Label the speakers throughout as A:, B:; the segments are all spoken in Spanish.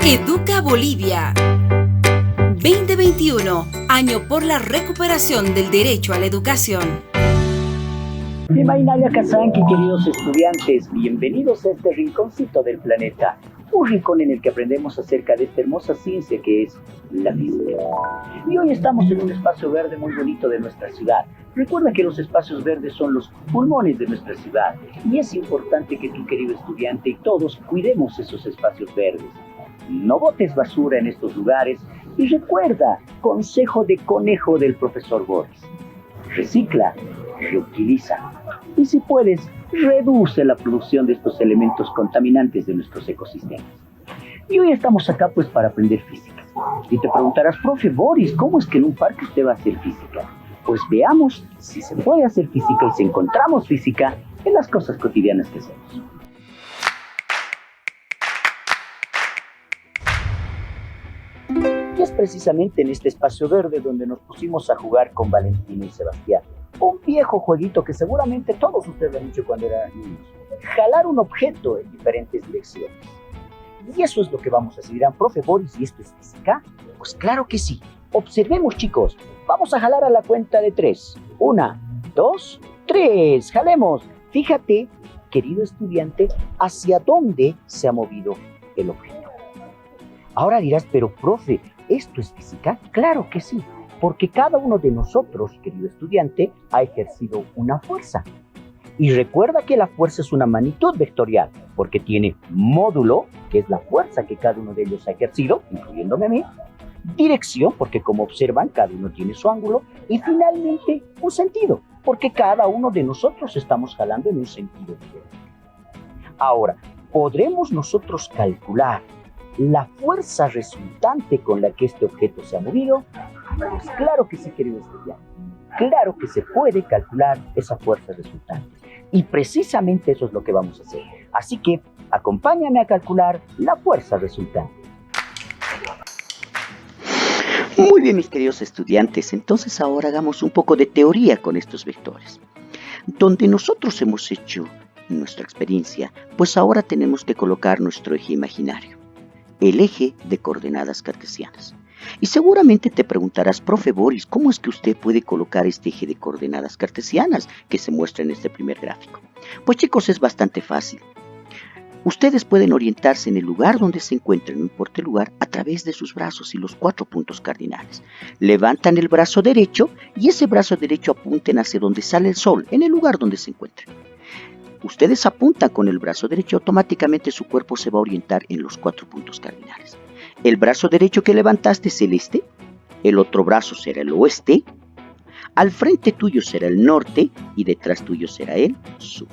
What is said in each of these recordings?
A: Educa Bolivia 2021, año por la recuperación del derecho a la educación.
B: Bienvenidos Kazanki, queridos estudiantes, bienvenidos a este rinconcito del planeta, un rincón en el que aprendemos acerca de esta hermosa ciencia que es la física. Y hoy estamos en un espacio verde muy bonito de nuestra ciudad. Recuerda que los espacios verdes son los pulmones de nuestra ciudad y es importante que tú, querido estudiante, y todos cuidemos esos espacios verdes. No botes basura en estos lugares y recuerda, consejo de conejo del profesor Boris: recicla, reutiliza y, si puedes, reduce la producción de estos elementos contaminantes de nuestros ecosistemas. Y hoy estamos acá pues para aprender física. Y te preguntarás: profe Boris, ¿cómo es que en un parque usted va a hacer física? Pues veamos si se puede hacer física y si encontramos física en las cosas cotidianas que hacemos. Y es precisamente en este espacio verde donde nos pusimos a jugar con Valentina y Sebastián. Un viejo jueguito que seguramente todos ustedes han hecho cuando eran niños. Jalar un objeto en diferentes direcciones. Y eso es lo que vamos a hacer. Dirán: profe Boris, ¿y esto es física? Pues claro que sí. Observemos, chicos. Vamos a jalar a la cuenta de 3. 1, 2, 3. Jalemos. Fíjate, querido estudiante, hacia dónde se ha movido el objeto. Ahora dirás: pero profe, ¿esto es física? Claro que sí, porque cada uno de nosotros, querido estudiante, ha ejercido una fuerza. Y recuerda que la fuerza es una magnitud vectorial, porque tiene módulo, que es la fuerza que cada uno de ellos ha ejercido, incluyéndome a mí; dirección, porque como observan, cada uno tiene su ángulo; y finalmente, un sentido, porque cada uno de nosotros estamos jalando en un sentido diferente. Ahora, ¿podremos nosotros calcular la fuerza resultante con la que este objeto se ha movido? Pues claro que sí, querido estudiante. Claro que se puede calcular esa fuerza resultante. Y precisamente eso es lo que vamos a hacer. Así que acompáñame a calcular la fuerza resultante.
C: Muy bien, mis queridos estudiantes, entonces ahora hagamos un poco de teoría con estos vectores. Donde nosotros hemos hecho nuestra experiencia, pues ahora tenemos que colocar nuestro eje imaginario, el eje de coordenadas cartesianas. Y seguramente te preguntarás: profe Boris, ¿cómo es que usted puede colocar este eje de coordenadas cartesianas que se muestra en este primer gráfico? Pues chicos, es bastante fácil. Ustedes pueden orientarse en el lugar donde se encuentren, no importa el lugar, a través de sus brazos y los 4 puntos cardinales. Levantan el brazo derecho y ese brazo derecho apunten hacia donde sale el sol, en el lugar donde se encuentren. Ustedes apuntan con el brazo derecho, automáticamente su cuerpo se va a orientar en los 4 puntos cardinales. El brazo derecho que levantaste es el este, el otro brazo será el oeste, al frente tuyo será el norte y detrás tuyo será el sur.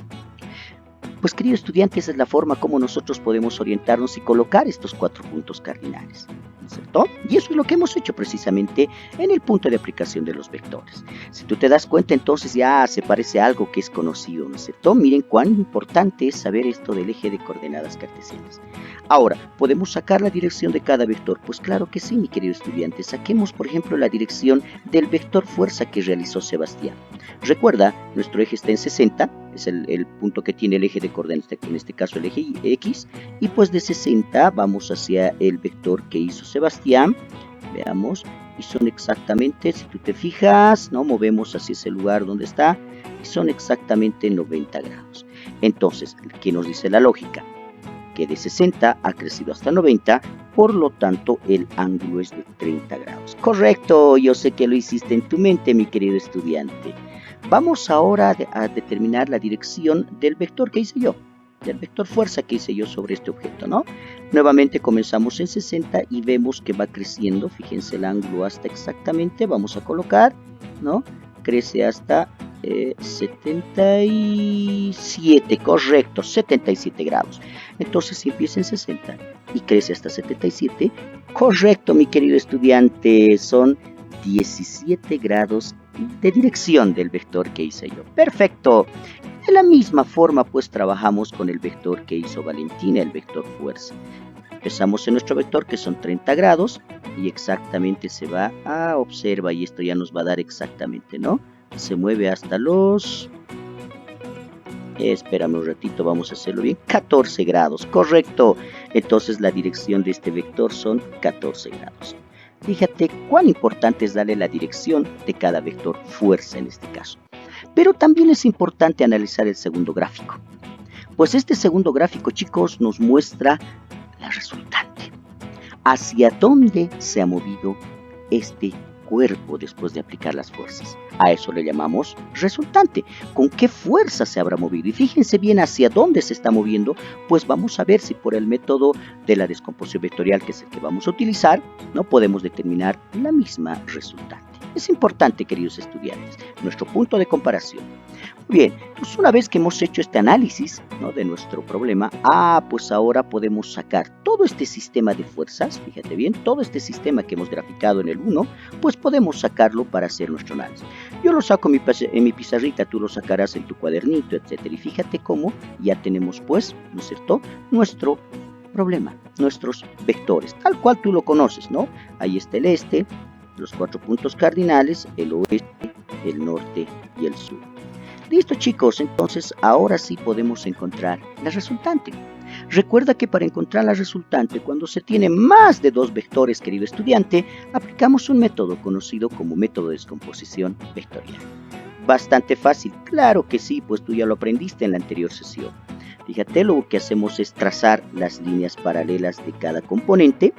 C: Pues querido estudiante, esa es la forma como nosotros podemos orientarnos y colocar estos 4 puntos cardinales, ¿no es cierto? Y eso es lo que hemos hecho precisamente en el punto de aplicación de los vectores. Si tú te das cuenta, entonces ya se parece a algo que es conocido, ¿no es cierto? Miren cuán importante es saber esto del eje de coordenadas cartesianas. Ahora, ¿podemos sacar la dirección de cada vector? Pues claro que sí, mi querido estudiante. Saquemos, por ejemplo, la dirección del vector fuerza que realizó Sebastián. Recuerda, nuestro eje está en 60, es el punto que tiene el eje de coordenadas, en este caso el eje X, y pues de 60 vamos hacia el vector que hizo Sebastián. Veamos, y son exactamente, si tú te fijas, ¿no? Movemos hacia ese lugar donde está, y son exactamente 90 grados. Entonces, ¿qué nos dice la lógica? Que de 60 ha crecido hasta 90, por lo tanto el ángulo es de 30 grados. Correcto, yo sé que lo hiciste en tu mente, mi querido estudiante. Vamos ahora a determinar la dirección del vector que hice yo, del vector fuerza que hice yo sobre este objeto, ¿no? Nuevamente comenzamos en 60 y vemos que va creciendo, fíjense el ángulo hasta exactamente, vamos a colocar, ¿no? Crece hasta 77, correcto, 77 grados. Entonces si empieza en 60 y crece hasta 77, correcto, mi querido estudiante, son 17 grados de dirección del vector que hice yo. Perfecto. De la misma forma pues trabajamos con el vector que hizo Valentina, el vector fuerza. Empezamos en nuestro vector que son 30 grados y exactamente se va a observa, y esto ya nos va a dar exactamente, ¿no? Se mueve hasta los Espérame un ratito, vamos a hacerlo bien. 14 grados, correcto. Entonces la dirección de este vector son 14 grados. Fíjate cuán importante es darle la dirección de cada vector fuerza en este caso. Pero también es importante analizar el segundo gráfico. Pues este segundo gráfico, chicos, nos muestra la resultante. ¿Hacia dónde se ha movido este cuerpo después de aplicar las fuerzas? A eso le llamamos resultante. ¿Con qué fuerza se habrá movido? Y fíjense bien hacia dónde se está moviendo, pues vamos a ver si por el método de la descomposición vectorial, que es el que vamos a utilizar, no podemos determinar la misma resultante. Es importante, queridos estudiantes, nuestro punto de comparación. Bien, pues una vez que hemos hecho este análisis, ¿no?, de nuestro problema, pues ahora podemos sacar todo este sistema de fuerzas, fíjate bien, todo este sistema que hemos graficado en el 1, pues podemos sacarlo para hacer nuestro análisis. Yo lo saco en mi pizarrita, tú lo sacarás en tu cuadernito, etcétera. Y fíjate cómo ya tenemos, pues, ¿no es cierto?, nuestro problema, nuestros vectores, tal cual tú lo conoces, ¿no? Ahí está el este, los 4 puntos cardinales, el oeste, el norte y el sur. Listo, chicos, entonces ahora sí podemos encontrar la resultante. Recuerda que para encontrar la resultante, cuando se tiene más de 2 vectores, querido estudiante, aplicamos un método conocido como método de descomposición vectorial. Bastante fácil, claro que sí, pues tú ya lo aprendiste en la anterior sesión. Fíjate, lo que hacemos es trazar las líneas paralelas de cada componente,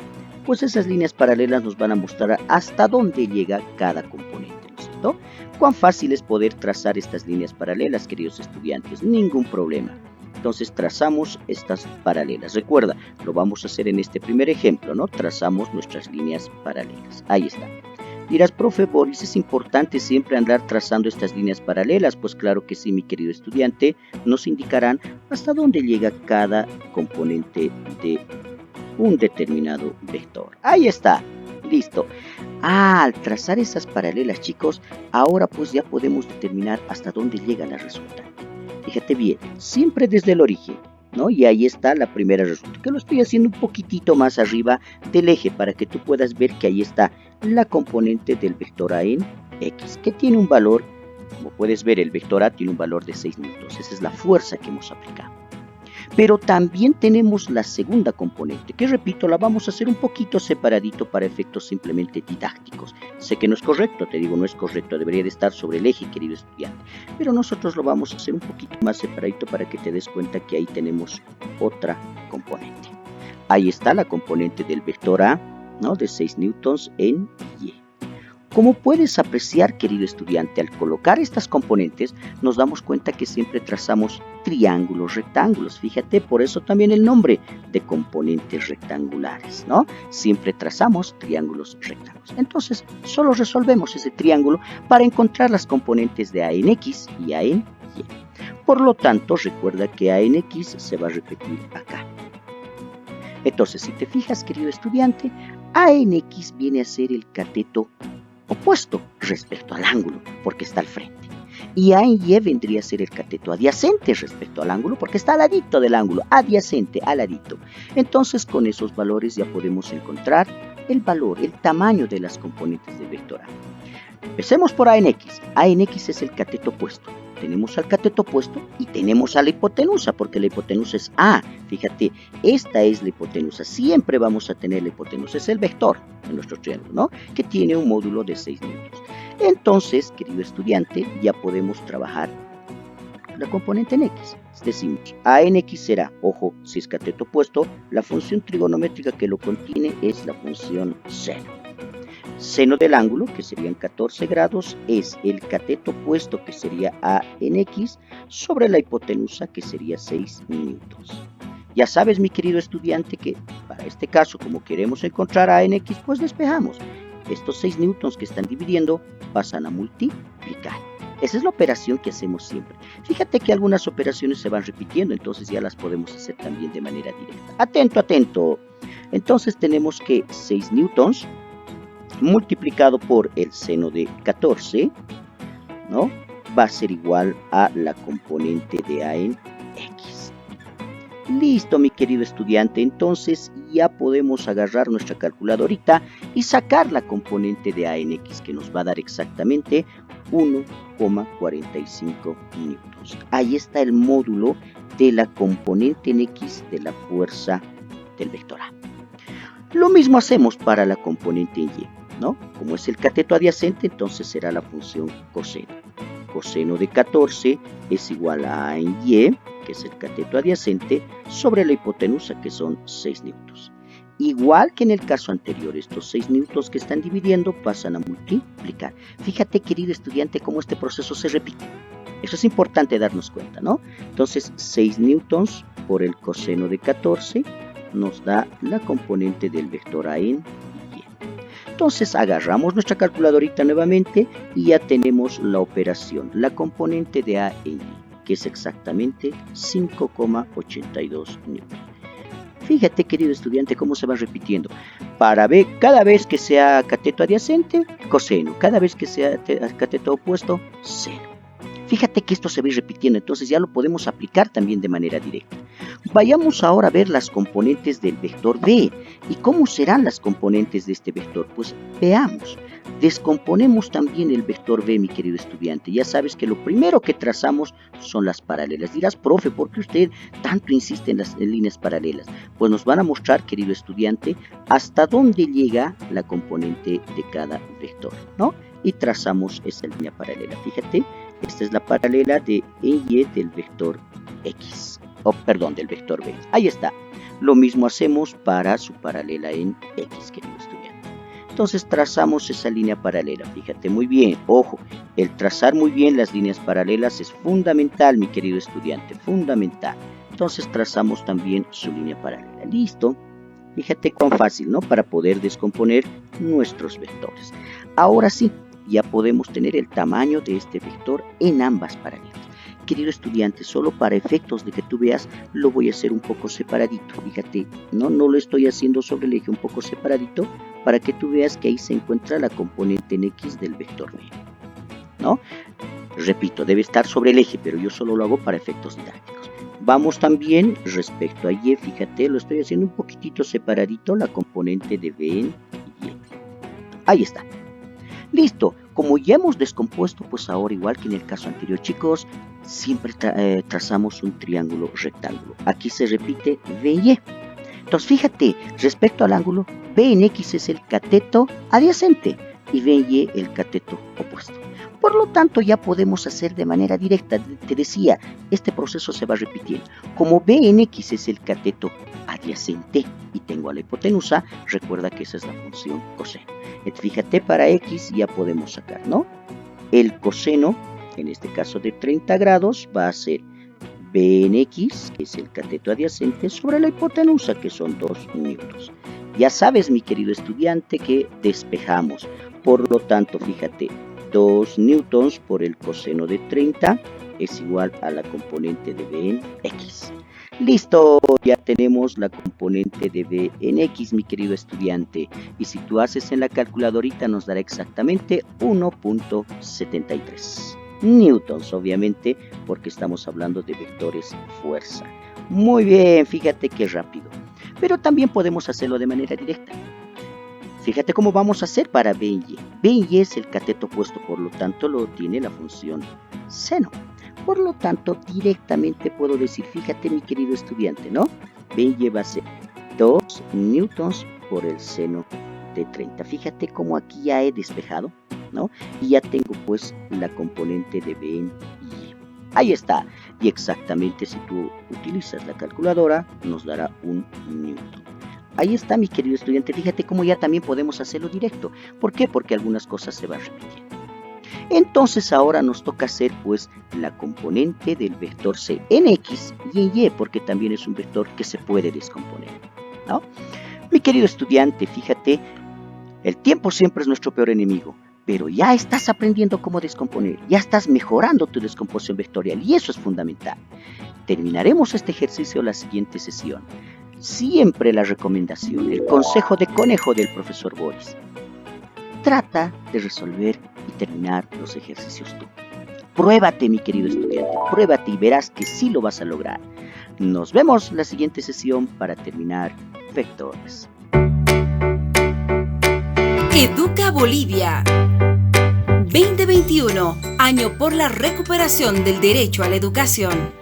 C: pues esas líneas paralelas nos van a mostrar hasta dónde llega cada componente, ¿no es cierto? ¿Cuán fácil es poder trazar estas líneas paralelas, queridos estudiantes? Ningún problema. Entonces trazamos estas paralelas. Recuerda, lo vamos a hacer en este primer ejemplo, ¿no? Trazamos nuestras líneas paralelas. Ahí está. Dirás, profe Boris, ¿es importante siempre andar trazando estas líneas paralelas? Pues claro que sí, mi querido estudiante. Nos indicarán hasta dónde llega cada componente de un determinado vector. Ahí está. Listo. Al trazar esas paralelas, chicos, ahora pues ya podemos determinar hasta dónde llega la resultante. Fíjate bien, siempre desde el origen, ¿no? Y ahí está la primera resultante, que lo estoy haciendo un poquitito más arriba del eje para que tú puedas ver que ahí está la componente del vector A en X, que tiene un valor, como puedes ver, el vector A tiene un valor de 6 newtons. Esa es la fuerza que hemos aplicado. Pero también tenemos la segunda componente, que repito, la vamos a hacer un poquito separadito para efectos simplemente didácticos. Sé que no es correcto, te digo, no es correcto, debería de estar sobre el eje, querido estudiante. Pero nosotros lo vamos a hacer un poquito más separadito para que te des cuenta que ahí tenemos otra componente. Ahí está la componente del vector A, ¿no?, de 6 newtons en Y. Como puedes apreciar, querido estudiante, al colocar estas componentes, nos damos cuenta que siempre trazamos triángulos rectángulos. Fíjate, por eso también el nombre de componentes rectangulares, ¿no? Siempre trazamos triángulos rectángulos. Entonces, solo resolvemos ese triángulo para encontrar las componentes de A en X y A en Y. Por lo tanto, recuerda que A en X se va a repetir acá. Entonces, si te fijas, querido estudiante, A en X viene a ser el cateto opuesto respecto al ángulo, porque está al frente. Y A en Y vendría a ser el cateto adyacente respecto al ángulo, porque está al ladito del ángulo, adyacente, al ladito. Entonces, con esos valores ya podemos encontrar el valor, el tamaño de las componentes del vector A. Empecemos por A en X. A en X es el cateto opuesto. Tenemos al cateto opuesto y tenemos a la hipotenusa, porque la hipotenusa es A. Fíjate, esta es la hipotenusa. Siempre vamos a tener la hipotenusa. Es el vector de nuestro triángulo, ¿no?, que tiene un módulo de 6 newtons. Entonces, querido estudiante, ya podemos trabajar la componente en X. Decimos, A en X será, ojo, si es cateto opuesto, la función trigonométrica que lo contiene es la función seno. Seno del ángulo, que serían 14 grados, es el cateto opuesto, que sería A en X, sobre la hipotenusa, que sería 6 newtons. Ya sabes, mi querido estudiante, que para este caso, como queremos encontrar A en X, pues despejamos. Estos 6 newtons que están dividiendo pasan a multiplicar. Esa es la operación que hacemos siempre. Fíjate que algunas operaciones se van repitiendo, entonces ya las podemos hacer también de manera directa. Atento, atento. Entonces tenemos que 6 newtons multiplicado por el seno de 14, ¿no?, va a ser igual a la componente de A en X. Listo, mi querido estudiante, entonces ya podemos agarrar nuestra calculadorita y sacar la componente de A en X, que nos va a dar exactamente 1,45 newtons. Ahí está el módulo de la componente en X de la fuerza del vector A. Lo mismo hacemos para la componente en Y, ¿no? Como es el cateto adyacente, entonces será la función coseno. Coseno de 14 es igual a A en Y, que es el cateto adyacente, sobre la hipotenusa, que son 6 newtons. Igual que en el caso anterior, estos 6 newtons que están dividiendo pasan a multiplicar. Fíjate, querido estudiante, cómo este proceso se repite. Eso es importante darnos cuenta, ¿no? Entonces, 6 newtons por el coseno de 14 nos da la componente del vector A en Y. Entonces, agarramos nuestra calculadorita nuevamente y ya tenemos la operación, la componente de A en Y, que es exactamente 5,82 newtons. Fíjate, querido estudiante, cómo se va repitiendo. Para B, cada vez que sea cateto adyacente, coseno. Cada vez que sea cateto opuesto, seno. Fíjate que esto se va a ir repitiendo, entonces ya lo podemos aplicar también de manera directa. Vayamos ahora a ver las componentes del vector B. ¿Y cómo serán las componentes de este vector? Pues veamos. Descomponemos también el vector B, mi querido estudiante. Ya sabes que lo primero que trazamos son las paralelas. Dirás, profe, ¿por qué usted tanto insiste en las líneas paralelas? Pues nos van a mostrar, querido estudiante, hasta dónde llega la componente de cada vector, ¿no? Y trazamos esa línea paralela. Fíjate, esta es la paralela de E y E del vector X. Del vector B. Ahí está. Lo mismo hacemos para su paralela en X, querido estudiante. Entonces trazamos esa línea paralela. Fíjate muy bien. Ojo, el trazar muy bien las líneas paralelas es fundamental, mi querido estudiante. Fundamental. Entonces trazamos también su línea paralela. Listo. Fíjate cuán fácil, ¿no? Para poder descomponer nuestros vectores. Ahora sí, ya podemos tener el tamaño de este vector en ambas paralelas. Querido estudiante, solo para efectos de que tú veas, lo voy a hacer un poco separadito. Fíjate, no lo estoy haciendo sobre el eje, un poco separadito, para que tú veas que ahí se encuentra la componente en X del vector B, ¿no? Repito, debe estar sobre el eje, pero yo solo lo hago para efectos didácticos. Vamos también respecto a Y, fíjate, lo estoy haciendo un poquitito separadito, la componente de B en Y. Ahí está. Listo, como ya hemos descompuesto, pues ahora igual que en el caso anterior, chicos, siempre trazamos un triángulo rectángulo. Aquí se repite B y Y. Entonces fíjate, respecto al ángulo, B en X es el cateto adyacente y B en Y el cateto opuesto. Por lo tanto, ya podemos hacer de manera directa. Te decía, este proceso se va repitiendo. Como B en X es el cateto adyacente y tengo a la hipotenusa, recuerda que esa es la función coseno. Fíjate, para X ya podemos sacar, ¿no? El coseno, en este caso de 30 grados, va a ser B en X, que es el cateto adyacente, sobre la hipotenusa, que son 2 newtons. Ya sabes, mi querido estudiante, que despejamos. Por lo tanto, fíjate, 2 newtons por el coseno de 30 es igual a la componente de B en X. Listo, ya tenemos la componente de B en X, mi querido estudiante. Y si tú haces en la calculadorita nos dará exactamente 1,73 newtons, obviamente, porque estamos hablando de vectores fuerza. Muy bien, fíjate qué rápido. Pero también podemos hacerlo de manera directa. Fíjate cómo vamos a hacer para B en Y. B en Y es el cateto opuesto, por lo tanto lo tiene la función seno. Por lo tanto, directamente puedo decir, fíjate, mi querido estudiante, ¿no? B en Y va a ser 2 newtons por el seno de 30. Fíjate cómo aquí ya he despejado, ¿no? Y ya tengo pues la componente de B en Y. Ahí está. Y exactamente si tú utilizas la calculadora, nos dará 1 newton. Ahí está, mi querido estudiante. Fíjate cómo ya también podemos hacerlo directo. ¿Por qué? Porque algunas cosas se van repitiendo. Entonces ahora nos toca hacer pues la componente del vector C en X y en Y, porque también es un vector que se puede descomponer, ¿no? Mi querido estudiante, fíjate, el tiempo siempre es nuestro peor enemigo, pero ya estás aprendiendo cómo descomponer, ya estás mejorando tu descomposición vectorial y eso es fundamental. Terminaremos este ejercicio la siguiente sesión. Siempre la recomendación, el consejo de conejo del profesor Boris. Trata de resolver y terminar los ejercicios tú. Pruébate, mi querido estudiante, pruébate y verás que sí lo vas a lograr. Nos vemos la siguiente sesión para terminar vectores.
A: Educa Bolivia. 2021, año por la recuperación del derecho a la educación.